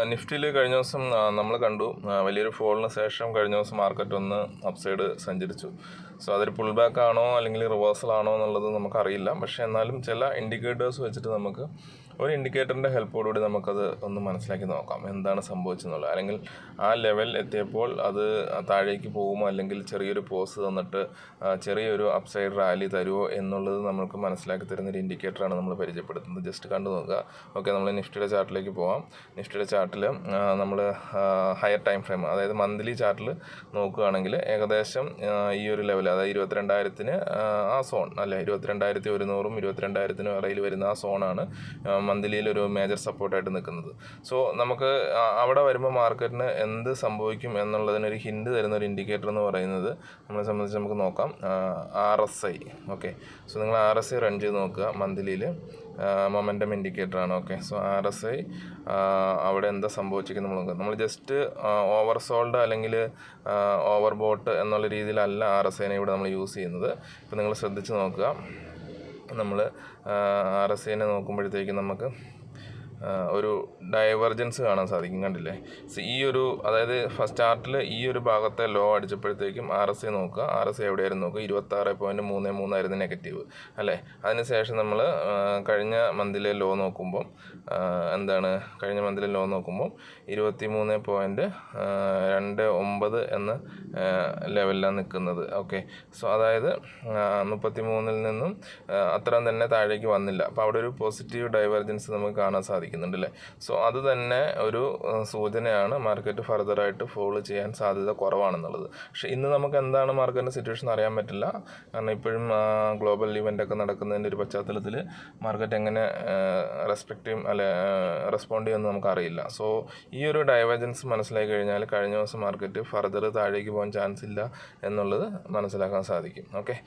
നിഫ്റ്റിയിൽ കഴിഞ്ഞ ദിവസം നമ്മൾ കണ്ടു വലിയൊരു ഫോളിന് ശേഷം കഴിഞ്ഞ ദിവസം മാർക്കറ്റ് ഒന്ന് അപ്സൈഡ് സഞ്ചരിച്ചു. സോ അതൊരു പുൾ ബാക്ക് ആണോ അല്ലെങ്കിൽ റിവേഴ്സൽ ആണോ എന്നുള്ളത് നമുക്കറിയില്ല. പക്ഷേ എന്നാലും ചില ഇൻഡിക്കേറ്റേഴ്സ് വെച്ചിട്ട് നമുക്ക് ഒരു ഇൻഡിക്കേറ്ററിൻ്റെ ഹെൽപ്പോടുകൂടി നമുക്കത് ഒന്ന് മനസ്സിലാക്കി നോക്കാം എന്താണ് സംഭവിച്ചെന്നുള്ളത്. അല്ലെങ്കിൽ ആ ലെവൽ എത്തിയപ്പോൾ അത് താഴേക്ക് പോകുമോ അല്ലെങ്കിൽ ചെറിയൊരു പോസ് തന്നിട്ട് ചെറിയൊരു അപ്സൈഡ് റാലി തരുമോ എന്നുള്ളത് നമുക്ക് മനസ്സിലാക്കി തരുന്നൊരു ഇൻഡിക്കേറ്ററാണ് നമ്മൾ പരിചയപ്പെടുത്തുന്നത്. ജസ്റ്റ് കണ്ടു നോക്കുക. ഓക്കെ, നമ്മൾ നിഫ്റ്റിയുടെ ചാർട്ടിലേക്ക് പോകാം. നിഫ്റ്റിയുടെ ചാർട്ടിൽ നമ്മൾ ഹയർ ടൈം ഫ്രെയിം, അതായത് മന്ത്ലി ചാർട്ടിൽ നോക്കുകയാണെങ്കിൽ ഏകദേശം ഈ ഒരു ലെവൽ, അതായത് 22,000 ആ സോൺ അല്ലേ, 22,100 22,000 ഇടയിൽ വരുന്ന ആ സോണാണ് മന്ത്ലിയിൽ ഒരു മേജർ സപ്പോർട്ടായിട്ട് നിൽക്കുന്നത്. സോ നമുക്ക് അവിടെ വരുമ്പോൾ മാർക്കറ്റിന് എന്ത് സംഭവിക്കും എന്നുള്ളതിനൊരു ഹിൻഡ് തരുന്ന ഒരു ഇൻഡിക്കേറ്റർ എന്ന് പറയുന്നത് നമ്മളെ സംബന്ധിച്ച് നമുക്ക് നോക്കാം. RSI. ഓക്കെ, സോ നിങ്ങൾ RSI റൺ ചെയ്ത് നോക്കുക. മന്ത്ലിയിൽ മൊമെൻറ്റം ഇൻഡിക്കേറ്ററാണ്. ഓക്കെ, സോ RSI അവിടെ എന്താ സംഭവിച്ചിരിക്കുന്നത് നമ്മൾ ജസ്റ്റ് ഓവർ സോൾഡ് അല്ലെങ്കിൽ ഓവർ ബോട്ട് എന്നുള്ള രീതിയിലല്ല RSIനെ ഇവിടെ നമ്മൾ യൂസ് ചെയ്യുന്നത്. ഇപ്പോൾ നിങ്ങൾ ശ്രദ്ധിച്ച് നോക്കുക. നമ്മൾ RSIനെ നോക്കുമ്പോഴത്തേക്കും നമുക്ക് ഒരു ഡൈവർജൻസ് കാണാൻ സാധിക്കും. കണ്ടില്ലേ? സോ ഈ ഒരു, അതായത് ഫസ്റ്റ് ചാർട്ടിൽ ഈ ഒരു ഭാഗത്തെ ലോ അടിച്ചപ്പോഴത്തേക്കും RSI നോക്കുക. RSI എവിടെയായിരുന്നു നോക്കുക? 26.33 ആയിരുന്നു നെഗറ്റീവ് അല്ലേ. അതിനുശേഷം നമ്മൾ കഴിഞ്ഞ മന്തിലെ ലോ നോക്കുമ്പോൾ എന്താണ്, കഴിഞ്ഞ മന്തിലെ ലോ നോക്കുമ്പോൾ 23.29 എന്ന ലെവലിലാണ് നിൽക്കുന്നത്. ഓക്കെ, സോ അതായത് 33 നിന്നും അത്രയും തന്നെ താഴേക്ക് വന്നില്ല. അപ്പോൾ അവിടെ ഒരു പോസിറ്റീവ് ഡൈവർജൻസ് നമുക്ക് കാണാൻ സാധിക്കുന്നുണ്ട് അല്ലേ. സോ അത് തന്നെ ഒരു സൂചനയാണ് മാർക്കറ്റ് ഫർദറായിട്ട് ഫോളോ ചെയ്യാൻ സാധ്യത കുറവാണെന്നുള്ളത്. പക്ഷേ ഇന്ന് നമുക്ക് എന്താണ് മാർക്കറ്റിൻ്റെ സിറ്റുവേഷൻ അറിയാൻ പറ്റില്ല. കാരണം ഇപ്പോഴും ഗ്ലോബൽ ഇവൻ്റൊക്കെ നടക്കുന്നതിൻ്റെ ഒരു പശ്ചാത്തലത്തിൽ മാർക്കറ്റ് എങ്ങനെ റെസ്പോണ്ട് ചെയ്യുമെന്ന് നമുക്കറിയില്ല. സോ ഈ ഒരു ഡൈവർജൻസ് മനസ്സിലാക്കി കഴിഞ്ഞാൽ കഴിഞ്ഞ ദിവസം മാർക്കറ്റ് ഫർദർ താഴേക്ക് പോകാൻ ചാൻസ് ഇല്ല എന്നുള്ളത് മനസ്സിലാക്കാൻ സാധിക്കും. ഓക്കെ.